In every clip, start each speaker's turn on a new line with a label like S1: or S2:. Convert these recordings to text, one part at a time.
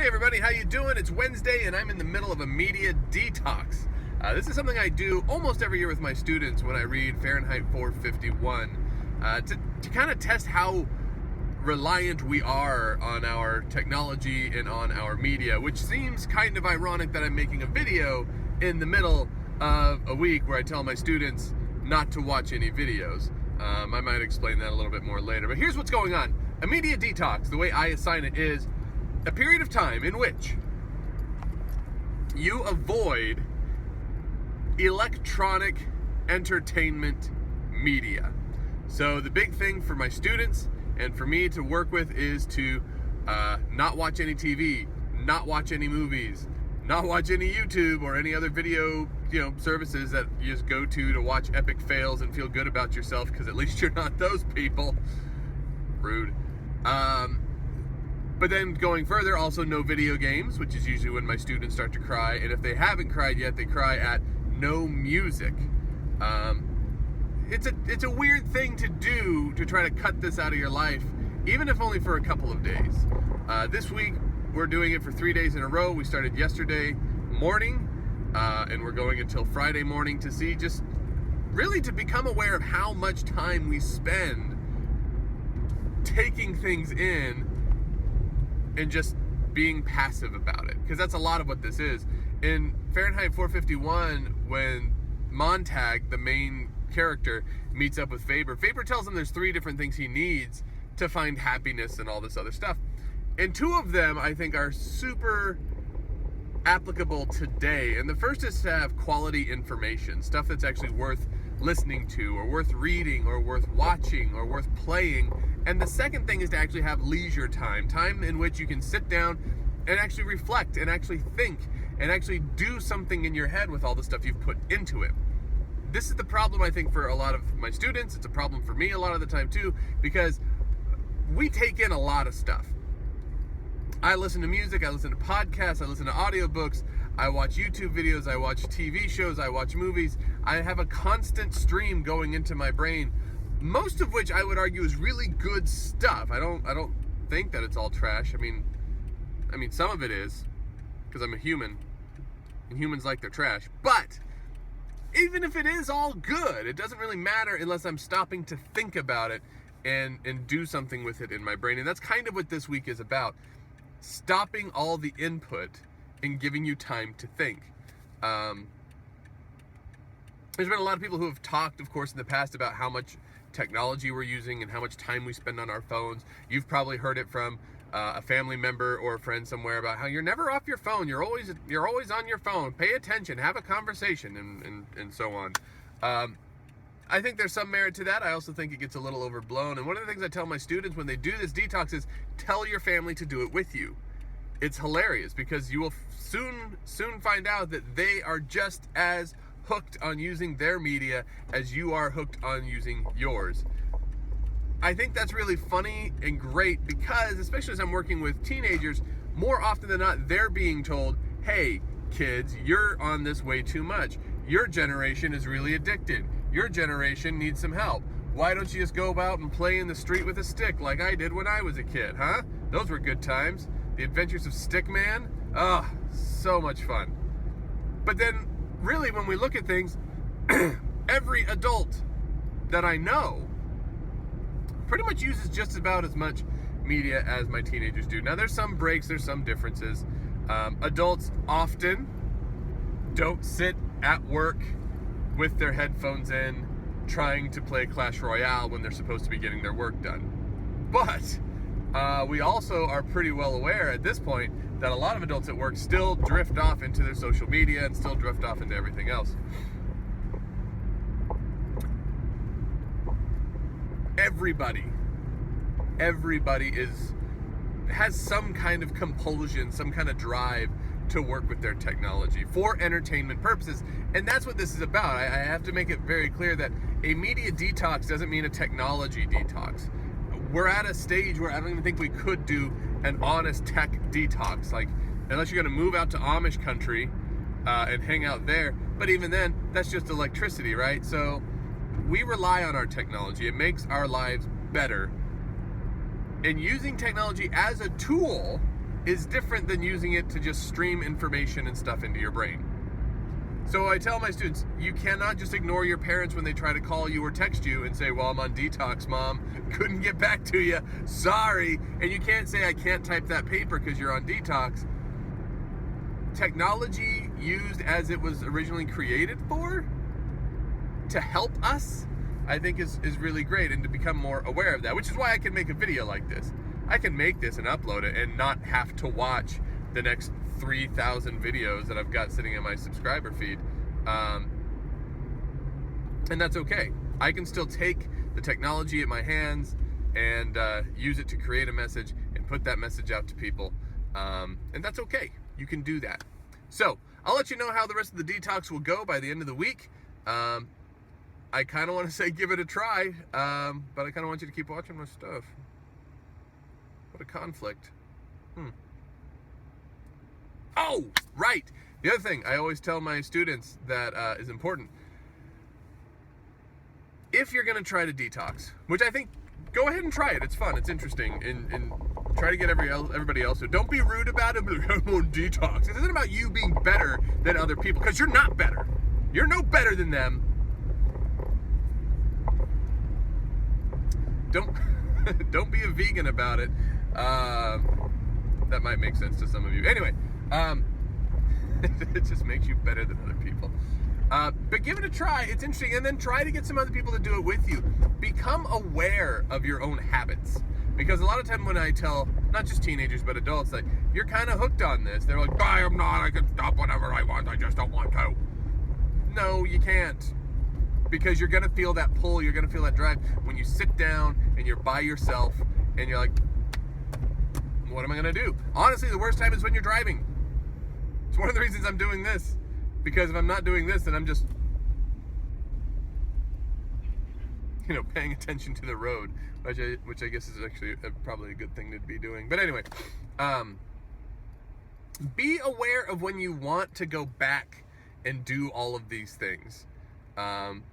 S1: Hey everybody, how you doing? It's Wednesday and I'm in the middle of a media detox. This is something I do almost every year with my students when I read Fahrenheit 451 to kind of test how reliant we are on our technology and on our media, which seems kind of ironic that I'm making a video in the middle of a week where I tell my students not to watch any videos. I might explain that a little bit more later, but here's what's going on. A media detox, the way I assign it, is a period of time in which you avoid electronic entertainment media. So the big thing for my students and for me to work with is to not watch any TV, not watch any movies, not watch any YouTube or any other video services that you just go to watch epic fails and feel good about yourself, because at least you're not those people. Rude. But then going further, also no video games, which is usually when my students start to cry. And if they haven't cried yet, they cry at no music. It's a weird thing to do to try to cut this out of your life, even if only for a couple of days. This week, we're doing it for 3 days in a row. We started yesterday morning, and we're going until Friday morning to see, just really to become aware of how much time we spend taking things in and just being passive about it, because that's a lot of what this is. In Fahrenheit 451, when Montag, the main character, meets up with Faber, Faber tells him there's 3 different things he needs to find happiness and all this other stuff. And 2 of them, I think, are super applicable today. And the first is to have quality information, stuff that's actually worth listening to, or worth reading, or worth watching, or worth playing. And the second thing is to actually have leisure time, time in which you can sit down and actually reflect and actually think and actually do something in your head with all the stuff you've put into it. This is the problem, I think, for a lot of my students. It's a problem for me a lot of the time too, because we take in a lot of stuff. I listen to music, I listen to podcasts, I listen to audiobooks, I watch YouTube videos, I watch TV shows, I watch movies. I have a constant stream going into my brain, most of which I would argue is really good stuff. I don't think that it's all trash. I mean some of it is, because I'm a human and humans like their trash. But even if it is all good, it doesn't really matter unless I'm stopping to think about it and do something with it in my brain. And that's kind of what this week is about. Stopping all the input and giving you time to think. There's been a lot of people who have talked, of course, in the past about how much technology we're using and how much time we spend on our phones. You've probably heard it from a family member or a friend somewhere about how you're never off your phone. You're always on your phone. Pay attention, have a conversation, and so on. I think there's some merit to that. I also think it gets a little overblown. And one of the things I tell my students when they do this detox is tell your family to do it with you. It's hilarious, because you will soon find out that they are just as hooked on using their media as you are hooked on using yours. I think that's really funny and great, because especially as I'm working with teenagers, more often than not, they're being told, hey, kids, you're on this way too much. Your generation is really addicted. Your generation needs some help. Why don't you just go out and play in the street with a stick like I did when I was a kid, huh? Those were good times. The Adventures of Stickman. Oh, so much fun. But then, really, when we look at things, every adult that I know pretty much uses just about as much media as my teenagers do. Now, there's some breaks, there's some differences. Adults often don't sit at work with their headphones in trying to play Clash Royale when they're supposed to be getting their work done. But we also are pretty well aware at this point that a lot of adults at work still drift off into their social media and still drift off into everything else. Everybody has some kind of compulsion, some kind of drive to work with their technology for entertainment purposes. And that's what this is about. I have to make it very clear that a media detox doesn't mean a technology detox. We're at a stage where I don't even think we could do an honest tech detox, like unless you're going to move out to Amish country and hang out there. But even then, that's just electricity, right? So we rely on our technology. It makes our lives better. And using technology as a tool is different than using it to just stream information and stuff into your brain. So I tell my students, you cannot just ignore your parents when they try to call you or text you and say, well, I'm on detox, Mom. Couldn't get back to you. Sorry. And you can't say, I can't type that paper because you're on detox. Technology used as it was originally created for, to help us, I think is really great, and to become more aware of that, which is why I can make a video like this. I can make this and upload it and not have to watch the next 3,000 videos that I've got sitting in my subscriber feed. And that's okay. I can still take the technology in my hands and use it to create a message and put that message out to people. And that's okay. You can do that. So I'll let you know how the rest of the detox will go by the end of the week. I kind of want to say give it a try, but I kind of want you to keep watching my stuff. What a conflict. Oh, right. The other thing I always tell my students that is important. If you're going to try to detox, which I think, go ahead and try it. It's fun. It's interesting. And try to get everybody else to. Don't be rude about it. I'm on detox. It isn't about you being better than other people, because you're not better. You're no better than them. Don't be a vegan about it. That might make sense to some of you. Anyway, it just makes you better than other people. But give it a try. It's interesting. And then try to get some other people to do it with you. Become aware of your own habits. Because a lot of time when I tell, not just teenagers, but adults, like, you're kind of hooked on this. They're like, I am not. I can stop whenever I want. I just don't want to. No, you can't. Because you're going to feel that pull. You're going to feel that drive when you sit down and you're by yourself and you're like, what am I going to do? Honestly, the worst time is when you're driving. It's one of the reasons I'm doing this. Because if I'm not doing this, then I'm just, paying attention to the road, which I guess is actually probably a good thing to be doing. But anyway, be aware of when you want to go back and do all of these things.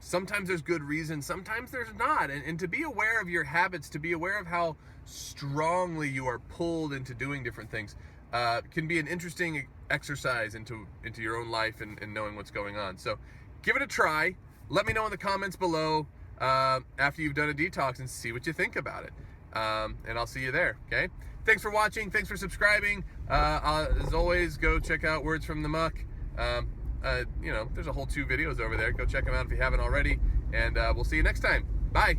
S1: Sometimes there's good reason, sometimes there's not. And to be aware of your habits, to be aware of how strongly you are pulled into doing different things, can be an interesting exercise into your own life and knowing what's going on. So give it a try. Let me know in the comments below after you've done a detox and see what you think about it. And I'll see you there, okay? Thanks for watching. Thanks for subscribing. As always, go check out Words from the Muck. There's a whole 2 videos over there. Go check them out if you haven't already. And we'll see you next time. Bye.